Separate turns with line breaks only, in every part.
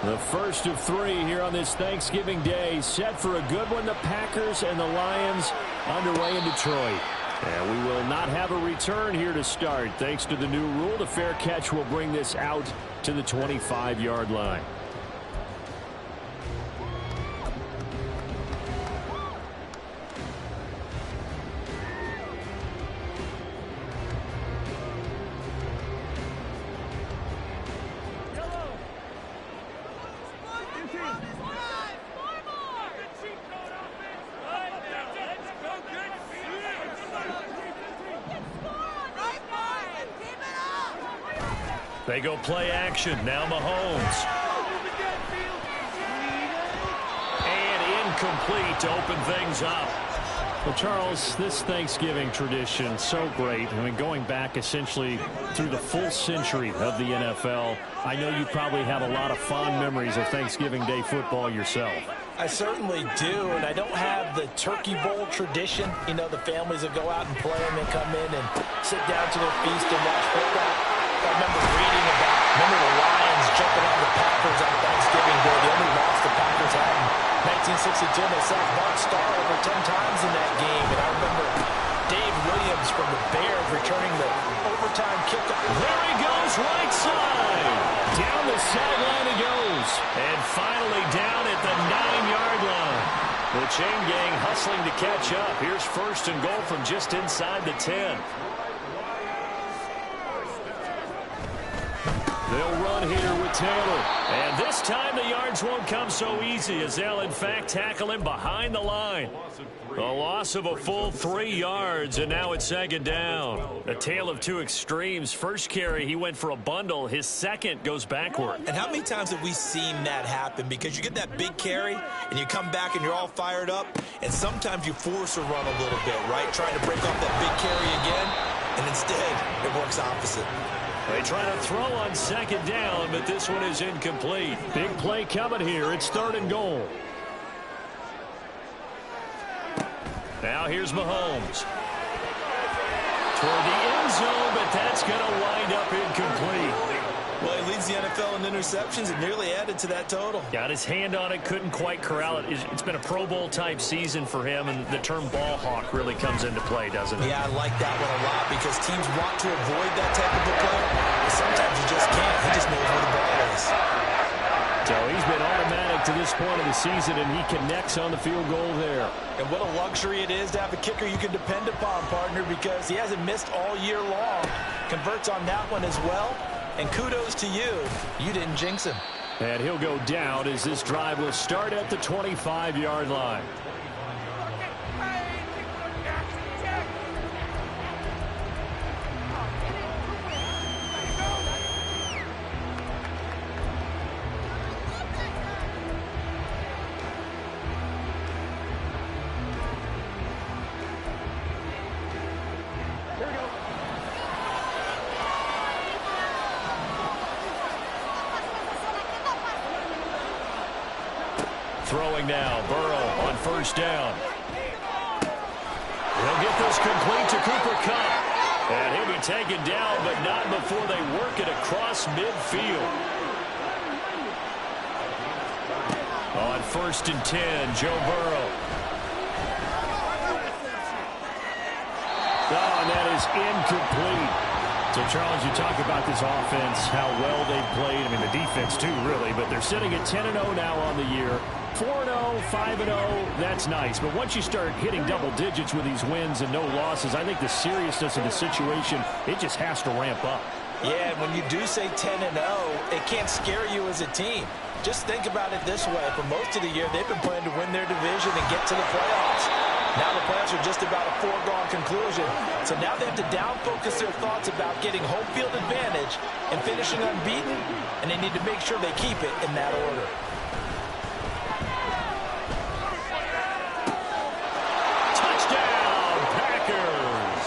The first of three here on this Thanksgiving Day. Set for a good one. The Packers and the Lions underway in Detroit. And we will not have a return here to start. Thanks to the new rule, the fair catch will bring this out to the 25-yard line. They go play action. Now Mahomes. And incomplete to open things up. Well, Charles, this Thanksgiving tradition, so great. I mean, going back essentially through the full century of the NFL, I know you probably have a lot of fond memories of Thanksgiving Day football yourself.
I certainly do, and I don't have the Turkey Bowl tradition. You know, the families that go out and play and then come in and sit down to their feast and watch football. I remember reading about the Lions jumping on the Packers on Thanksgiving Day. The only loss the Packers had in 1962. They sacked Bart Starr over 10 times in that game. And I remember Dave Williams from the Bears returning the overtime kickoff.
There he goes, right side. Down the sideline he goes. And finally down at the 9-yard line. The chain gang hustling to catch up. Here's first and goal from just inside the 10. They'll run here with Taylor. And this time the yards won't come so easy as they'll, in fact, tackle him behind the line. A loss of a full 3 yards, and now it's second down. A tale of two extremes. First carry, he went for a bundle. His second goes backward.
And how many times have we seen that happen? Because you get that big carry, and you come back and you're all fired up, and sometimes you force a run a little bit, right? Trying to break off that big carry again, and instead it works opposite.
They try to throw on second down, but this one is incomplete. Big play coming here. It's third and goal. Now here's Mahomes. Toward the end zone, but that's going to wind up incomplete.
Well, he leads the NFL in interceptions and nearly added to that total.
Got his hand on it, couldn't quite corral it. It's been a Pro Bowl-type season for him, and the term ball hawk really comes into play, doesn't it?
Yeah, I like that one a lot because teams want to avoid that type of a play, but sometimes you just can't. He just knows where the ball is.
So he's been automatic to this point of the season, and he connects on the field goal there.
And what a luxury it is to have a kicker you can depend upon, partner, because he hasn't missed all year long. Converts on that one as well. And kudos to you. You didn't jinx him.
And he'll go down as this drive will start at the 25-yard line. Throwing now, Burrow on first down. He'll get this complete to Cooper Kupp. And he'll be taken down, but not before they work it across midfield. On first and 10, Joe Burrow. Oh, and that is incomplete. So, Charles, you talk about this offense, how well they've played. I mean, the defense, too, really. But they're sitting at 10-0 now on the year. 4-0, 5-0, that's nice. But once you start hitting double digits with these wins and no losses, I think the seriousness of the situation, it just has to ramp up.
Yeah, and when you do say 10-0, it can't scare you as a team. Just think about it this way. For most of the year, they've been playing to win their division and get to the playoffs. Now the playoffs are just about a foregone conclusion. So now they have to down-focus their thoughts about getting home field advantage and finishing unbeaten, and they need to make sure they keep it in that order.
Touchdown, Packers!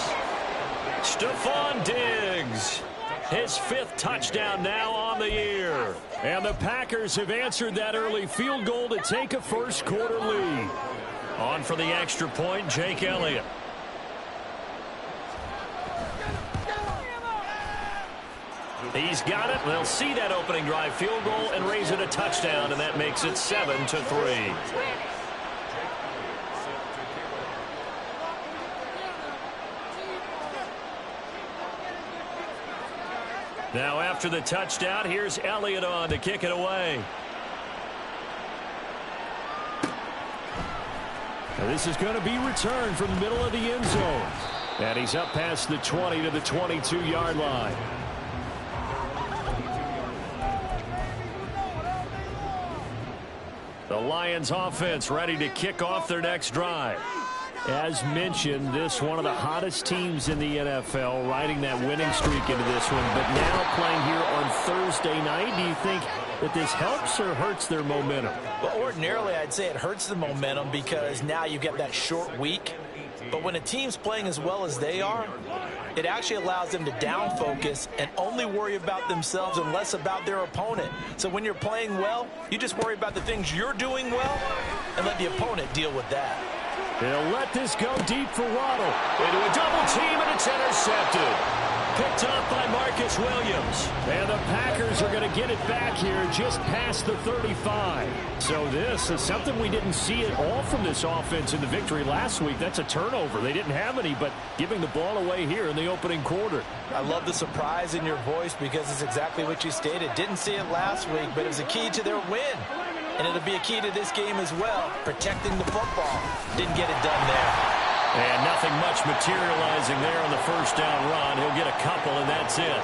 Stephon Diggs, his 5th touchdown now on the year. And the Packers have answered that early field goal to take a first-quarter lead. On for the extra point, Jake Elliott. He's got it. They'll see that opening drive field goal and raise it a touchdown, and that makes it 7-3. Now after the touchdown, here's Elliott on to kick it away. And this is going to be returned from the middle of the end zone. And he's up past the 20 to the 22-yard line. The Lions offense ready to kick off their next drive. As mentioned, this one of the hottest teams in the NFL, riding that winning streak into this one, but now playing here on Thursday night. Do you think that this helps or hurts their momentum?
Well, ordinarily, I'd say it hurts the momentum because now you get that short week. But when a team's playing as well as they are, it actually allows them to down focus and only worry about themselves and less about their opponent. So when you're playing well, you just worry about the things you're doing well and let the opponent deal with that.
They'll let this go deep for Waddle. Into a double team, and it's intercepted. Picked up by Marcus Williams. And the Packers are going to get it back here just past the 35. So this is something we didn't see at all from this offense in the victory last week. That's a turnover. They didn't have any, but giving the ball away here in the opening quarter.
I love the surprise in your voice because it's exactly what you stated. Didn't see it last week, but it was a key to their win. And it'll be a key to this game as well, protecting the football. Didn't get it done there.
And nothing much materializing there on the first down run. He'll get a couple, and that's it.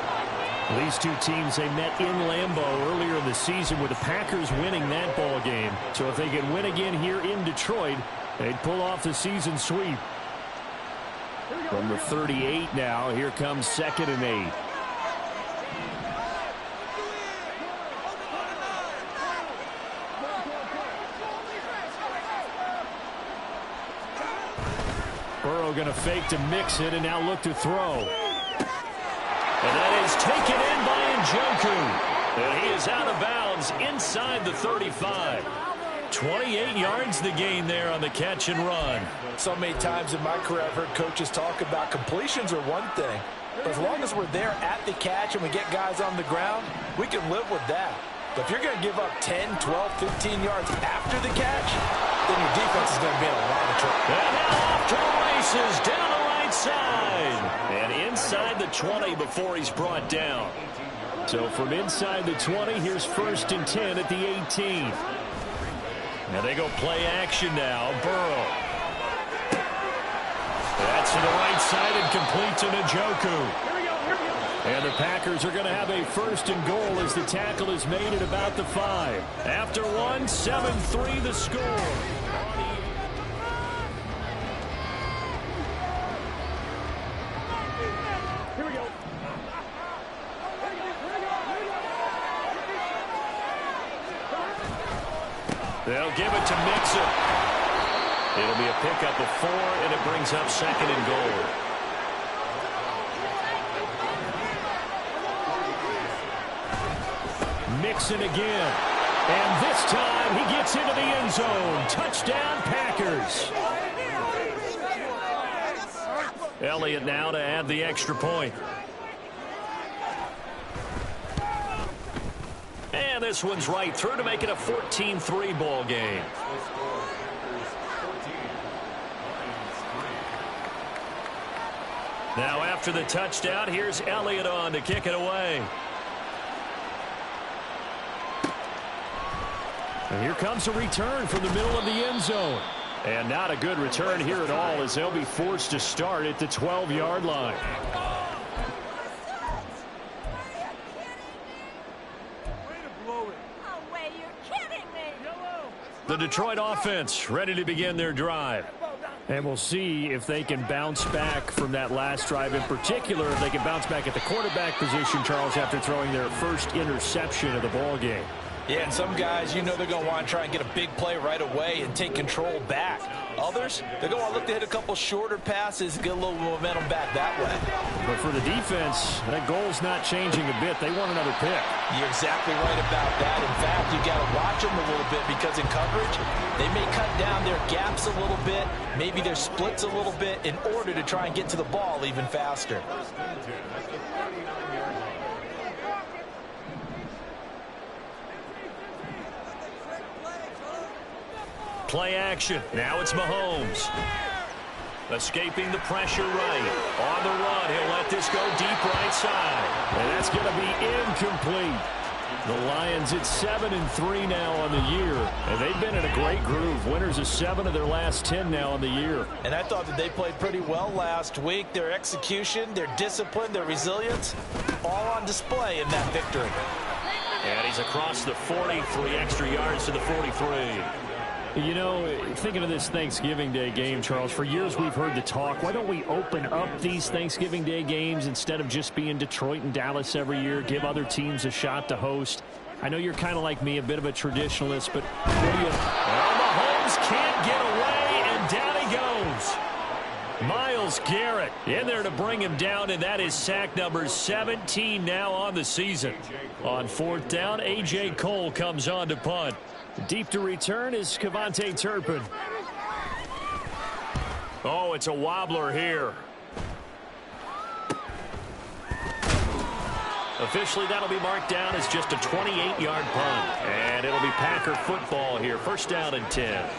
These two teams, they met in Lambeau earlier in the season with the Packers winning that ball game. So if they can win again here in Detroit, they'd pull off the season sweep. From the 38 now, here comes 2nd and 8. Burrow going to fake to mix it and now look to throw. And that is taken in by Njoku. And he is out of bounds inside the 35. 28 yards the gain there on the catch and run.
So many times in my career I've heard coaches talk about completions are one thing. But as long as we're there at the catch and we get guys on the ground, we can live with that. But if you're going to give up 10, 12, 15 yards after the catch, then your defense is going to be in a lot of trouble.
And now off to the races down the right side. And inside the 20 before he's brought down. So from inside the 20, here's 1st and 10 at the 18. Now they go play action now. Burrow. That's to the right side and complete to Njoku. And the Packers are going to have a 1st and goal as the tackle is made at about the 5. After one, 7-3 the score. Here we go. They'll give it to Mixon. It'll be a pickup of 4, and it brings up 2nd and goal. Mixon again. And this time he gets into the end zone. Touchdown, Packers. Elliott now to add the extra point. And this one's right through to make it a 14-3 ball game. Now after the touchdown, here's Elliott on to kick it away. And here comes a return from the middle of the end zone. And not a good return here at all as they'll be forced to start at the 12-yard line. The Detroit offense ready to begin their drive. And we'll see if they can bounce back from that last drive. In particular, if they can bounce back at the quarterback position, Charles, after throwing their first interception of the ball game.
Yeah, and some guys, you know they're going to want to try and get a big play right away and take control back. Others, they're going to want to look to hit a couple shorter passes, get a little momentum back that way.
But for the defense, that goal's not changing a bit. They want another pick.
You're exactly right about that. In fact, you got to watch them a little bit because in coverage, they may cut down their gaps a little bit, maybe their splits a little bit in order to try and get to the ball even faster.
Play action. Now it's Mahomes. Escaping the pressure right. On the run, he'll let this go deep right side. And that's going to be incomplete. The Lions at 7-3 now on the year. And they've been in a great groove. Winners of 7 of their last 10 now on the year.
And I thought that they played pretty well last week. Their execution, their discipline, their resilience, all on display in that victory.
And he's across the 40, 3 extra yards to the 43. You know, thinking of this Thanksgiving Day game, Charles, for years we've heard the talk, why don't we open up these Thanksgiving Day games instead of just being Detroit and Dallas every year, give other teams a shot to host? I know you're kind of like me, a bit of a traditionalist, but what do you... Well, Mahomes can't get away, and down he goes. Myles Garrett in there to bring him down, and that is sack number 17 now on the season. On 4th down, A.J. Cole comes on to punt. Deep to return is Kevontae Turpin. Oh, it's a wobbler here. Officially, that'll be marked down as just a 28-yard punt. And it'll be Packer football here. 1st down and 10.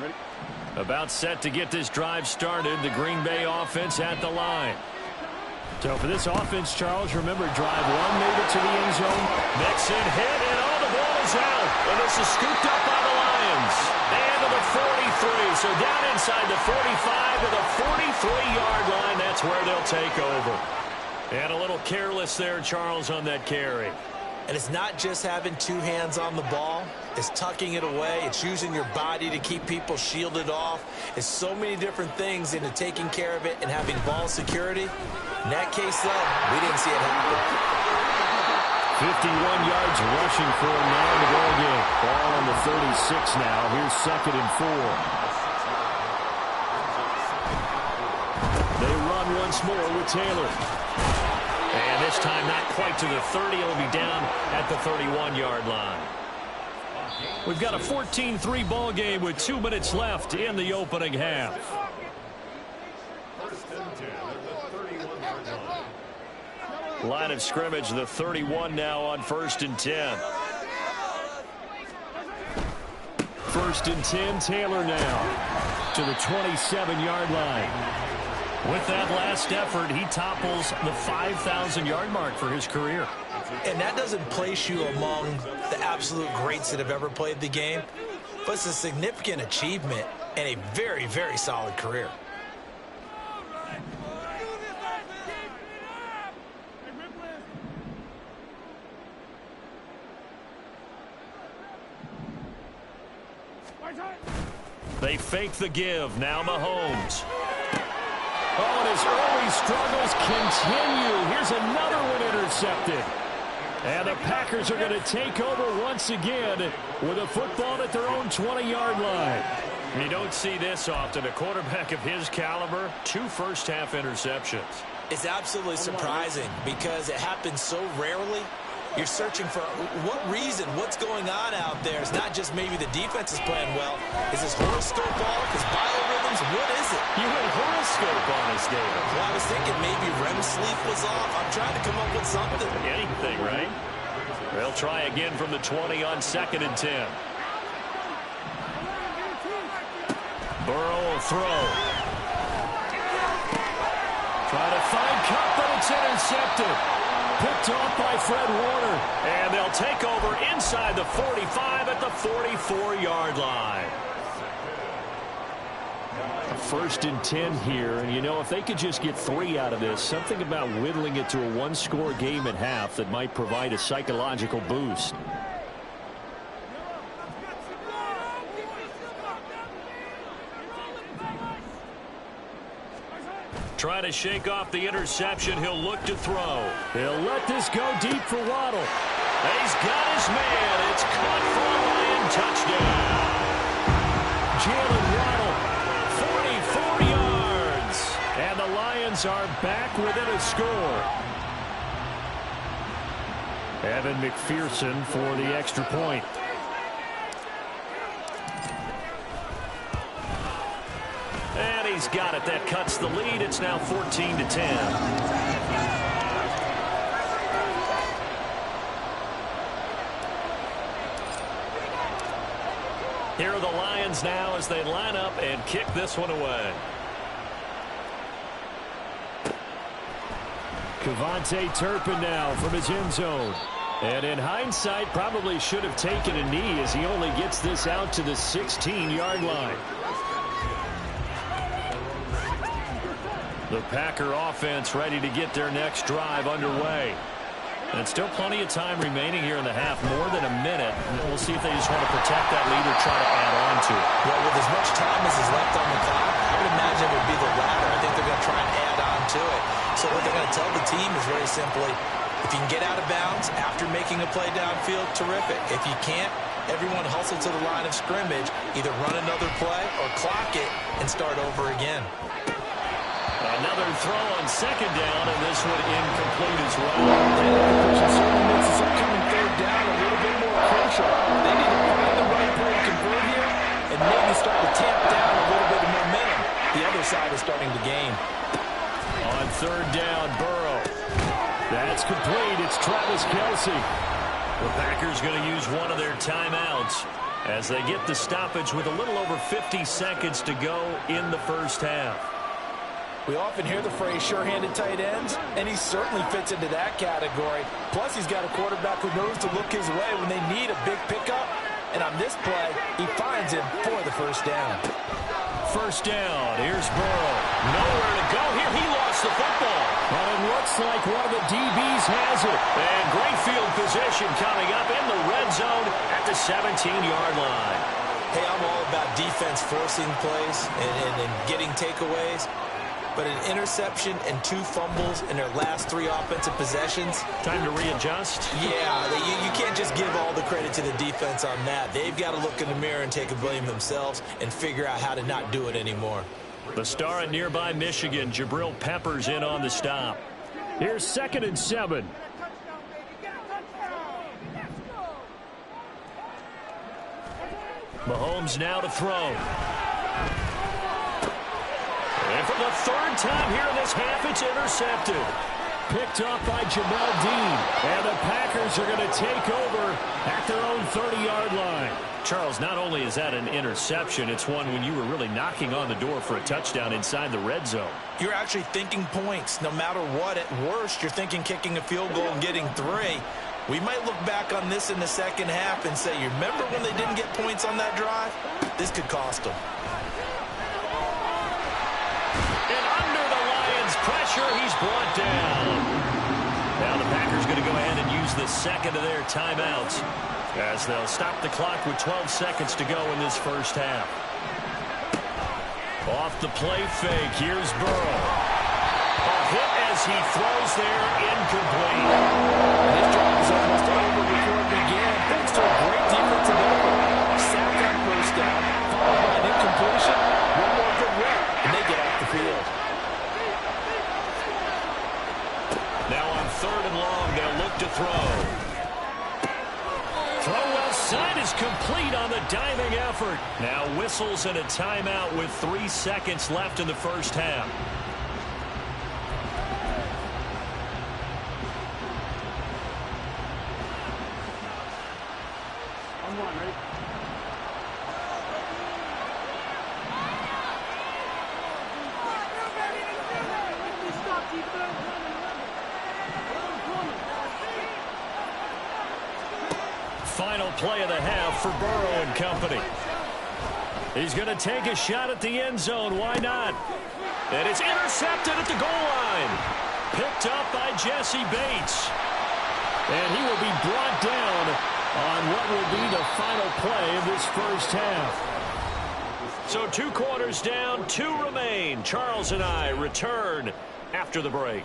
Ready? About set to get this drive started. The Green Bay offense at the line. So for this offense, Charles, remember drive 1 made it to the end zone. Mixon hit, and oh, the ball is out. And this is scooped up by the Lions. And to the 43. So down inside the 45 to the 43-yard line. That's where they'll take over. And a little careless there, Charles, on that carry.
And it's not just having 2 hands on the ball. It's tucking it away. It's using your body to keep people shielded off. It's so many different things into taking care of it and having ball security. In that case, though, we didn't see it happen.
51 yards rushing for him now in the ball game. Ball on the 36 now. Here's 2nd and 4. They run once more with Taylor. And this time not quite to the 30. It'll be down at the 31-yard line. We've got a 14-3 ball game with 2 minutes left in the opening half. Line of scrimmage, the 31 now on 1st and 10. 1st and 10, Taylor now to the 27-yard line. With that last effort, he topples the 5,000-yard mark for his career.
And that doesn't place you among the absolute greats that have ever played the game, but it's a significant achievement and a very, very solid career.
They fake the give. Now Mahomes. Oh, and his early struggles continue. Here's another one intercepted. And the Packers are going to take over once again with a football at their own 20-yard line. You don't see this often. A quarterback of his caliber, 2 first-half interceptions.
It's absolutely surprising because it happens so rarely. You're searching for what reason, what's going on out there. It's not just maybe the defense is playing well. Is this horoscope off? Is biorhythms? What is it?
You had horoscope on us, David.
Well, I was thinking maybe REM sleep was off. I'm trying to come up with something.
Anything, right? They'll try again from the 20 on 2nd and 10. Burrow will throw. Try to find Cup, but it's intercepted. Picked off by Fred Warner. And they'll take over inside the 45 at the 44-yard line. 1st and 10 here. And, you know, if they could just get 3 out of this, something about whittling it to a 1-score game at half that might provide a psychological boost. Trying to shake off the interception. He'll look to throw. He'll let this go deep for Waddle. He's got his man. It's caught for a Lion touchdown. Jalen Waddle, 44 yards. And the Lions are back within a score. Evan McPherson for the extra point. And he's got it. That cuts the lead. It's now 14-10. Here are the Lions now as they line up and kick this one away. Kevontae Turpin now from his end zone. And in hindsight, probably should have taken a knee as he only gets this out to the 16-yard line. The Packer offense ready to get their next drive underway. And still plenty of time remaining here in the half, more than a minute. We'll see if they just want to protect that lead or try to add on to it.
Well, with as much time as is left on the clock, I would imagine it would be the latter. I think they're going to try and add on to it. So what they're going to tell the team is very simply, if you can get out of bounds after making a play downfield, terrific. If you can't, everyone hustle to the line of scrimmage, either run another play or clock it and start over again.
Another throw on second down, and this one incomplete as well.
That certainly makes this upcoming third down a little bit more crucial. They need to find the right play to convert here and maybe start to tamp down a little bit of momentum. The other side is starting to gain.
On third down, Burrow. That's complete. It's Travis Kelce. The Packers going to use one of their timeouts as they get the stoppage with a little over 50 seconds to go in the first half.
We often hear the phrase sure-handed tight ends, and he certainly fits into that category. Plus, he's got a quarterback who knows to look his way when they need a big pickup. And on this play, he finds him for the first down.
First down. Here's Burrow. Nowhere to go here. He lost the football. But it looks like one of the DBs has it. And great field position coming up in the red zone at the 17-yard line.
Hey, I'm all about defense forcing plays and getting takeaways. But an interception and 2 fumbles in their last 3 offensive possessions.
Time to readjust?
Yeah, you can't just give all the credit to the defense on that. They've got to look in the mirror and take a blame themselves and figure out how to not do it anymore.
The star in nearby Michigan, Jabril Peppers, in on the stop. Here's 2nd and 7. Mahomes now to throw. And for the 3rd time here in this half, it's intercepted. Picked up by Jamel Dean. And the Packers are going to take over at their own 30-yard line. Charles, not only is that an interception, it's one when you were really knocking on the door for a touchdown inside the red zone.
You're actually thinking points. No matter what, at worst, you're thinking kicking a field goal and getting 3. We might look back on this in the second half and say, you remember when they didn't get points on that drive? This could cost them.
Pressure, he's brought down. Now the Packers going to go ahead and use the 2nd of their timeouts as they'll stop the clock with 12 seconds to go in this first half. Off the play fake, here's Burrow. A hit as he throws there, incomplete.
His job is almost over before it began, thanks to a great defensive effort. Sack on first down, followed by an incompletion, one more good rep, and they get off the field.
Now on 3rd and long, they'll look to throw. Throw well side is complete on the diving effort. Now whistles and a timeout with 3 seconds left in the first half. Final play of the half for Burrow and company. He's going to take a shot at the end zone. Why not? And it's intercepted at the goal line. Picked up by Jesse Bates. And he will be brought down on what will be the final play of this first half. So 2 quarters down, 2 remain. Charles and I return after the break.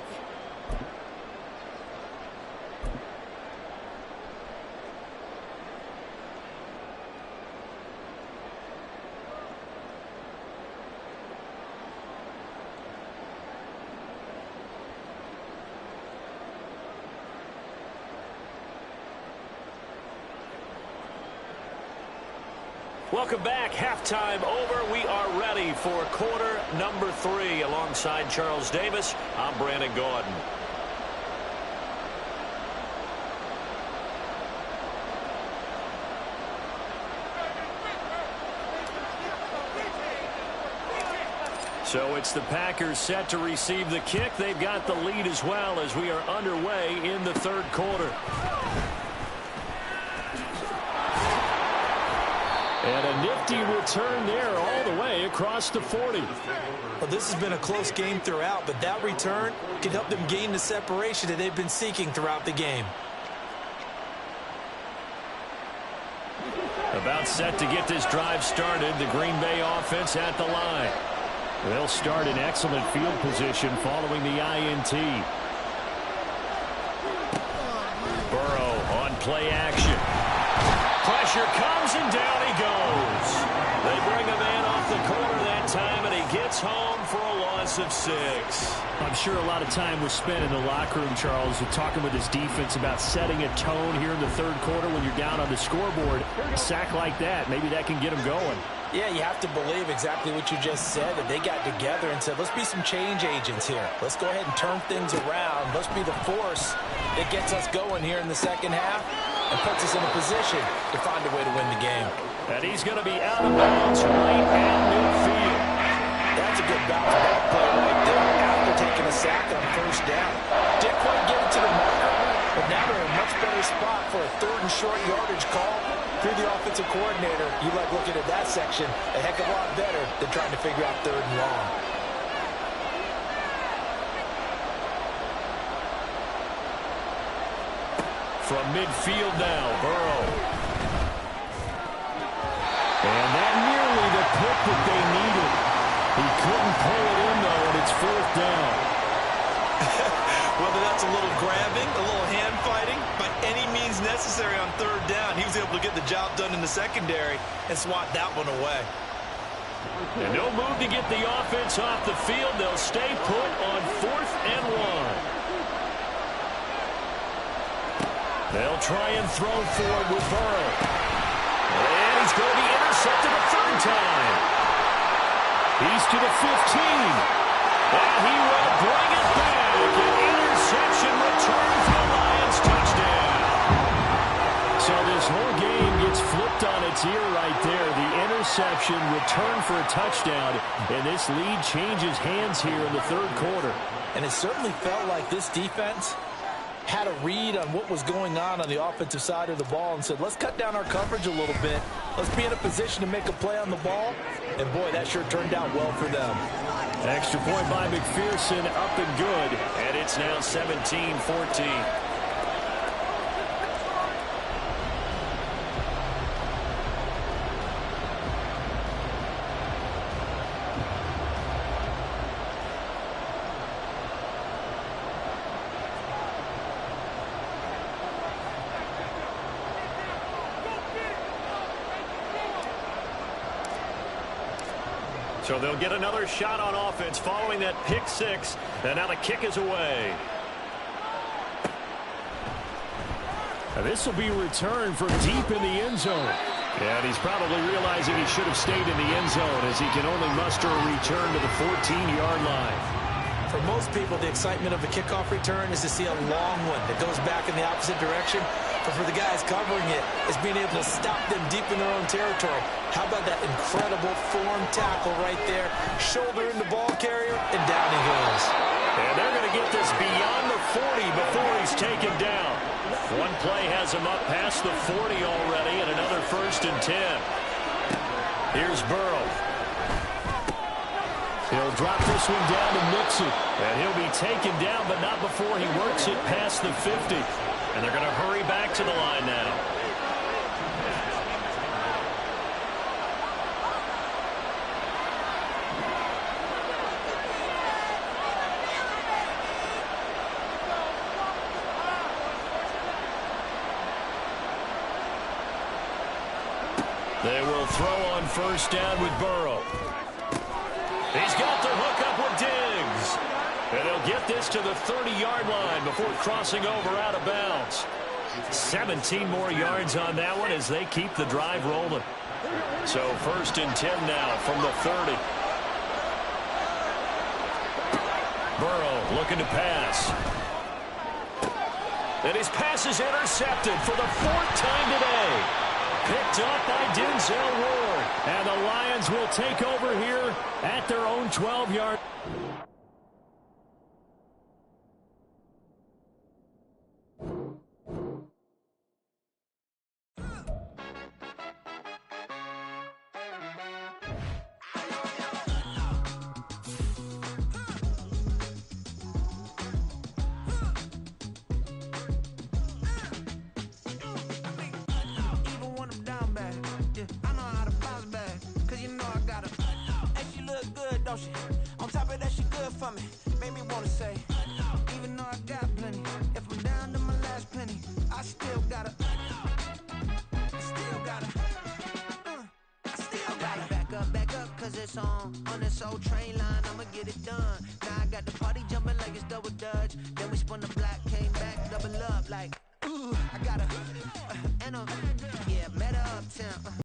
Welcome back. Halftime over. We are ready for quarter number 3. Alongside Charles Davis, I'm Brandon Gordon. So it's the Packers set to receive the kick. They've got the lead as well as we are underway in the third quarter. And a nifty return there all the way across the 40.
Well, this has been a close game throughout, but that return can help them gain the separation that they've been seeking throughout the game.
About set to get this drive started, the Green Bay offense at the line. They'll start in excellent field position following the INT. Burrow on play action. Pressure comes and down he goes. They bring a man off the corner that time and he gets home for a loss of 6.
I'm sure a lot of time was spent in the locker room, Charles, with talking with his defense about setting a tone here in the third quarter when you're down on the scoreboard. A sack like that, maybe that can get him going.
Yeah, you have to believe exactly what you just said, that they got together and said, let's be some change agents here. Let's go ahead and turn things around. Let's be the force that gets us going here in the second half and puts us in a position to find a way to win the game.
And he's going to be out of bounds right at midfield.
That's a good bounce back play right there after taking a sack on first down. Didn't quite get it to the marker, but now they're in a much better spot for a third and short yardage call. Through the offensive coordinator, you like looking at that section a heck of a lot better than trying to figure out third and long.
From midfield now, Burrow. And that nearly the pick that they needed. He couldn't pull it in, though, and it's fourth down.
Whether that's a little grabbing, a little hand fighting, by any means necessary on third down, he was able to get the job done in the secondary and swat that one away.
And no move to get the offense off the field. They'll stay put on 4th and 1. They'll try and throw forward with Burrow. And he's going to be intercepted a third time. He's to the 15. And he will bring it back. An interception return for the Lions. Touchdown. So this whole game gets flipped on its ear right there. The interception return for a touchdown. And this lead changes hands here in the third quarter.
And it certainly felt like this defense had a read on what was going on the offensive side of the ball and said, let's cut down our coverage a little bit. Let's be in a position to make a play on the ball. And, boy, that sure turned out well for them.
Extra point by McPherson, up and good. And it's now 17-14. So they'll get another shot on offense following that pick 6. And now the kick is away. And this will be returned from deep in the end zone. And he's probably realizing he should have stayed in the end zone as he can only muster a return to the 14-yard line.
For most people, the excitement of a kickoff return is to see a long one that goes back in the opposite direction. But for the guys covering it, it's being able to stop them deep in their own territory. How about that incredible form tackle right there? Shoulder in the ball carrier, and down he goes.
And they're going to get this beyond the 40 before he's taken down. One play has him up past the 40 already, and another 1st and 10. Here's Burrow. He'll drop this one down to Mixon. And he'll be taken down, but not before he works it past the 50. And they're going to hurry back to the line now. They will throw on first down with Burrow. He's got the hook up with Diggs. And they'll get this to the 30-yard line before crossing over out of bounds. 17 more yards on that one as they keep the drive rolling. So 1st and 10 now from the 30. Burrow looking to pass. And his pass is intercepted for the 4th time today. Picked up by Denzel Ward. And the Lions will take over here at their own 12-yard.
On top of that, she good for me. Made me wanna say, even though I got plenty, if I'm down to my last penny, I still gotta back up, cause it's on this old train line, I'ma get it done. Now I got the party jumping like it's double dutch. Then we spun the block, came back, double up like, ooh, I gotta, and I'm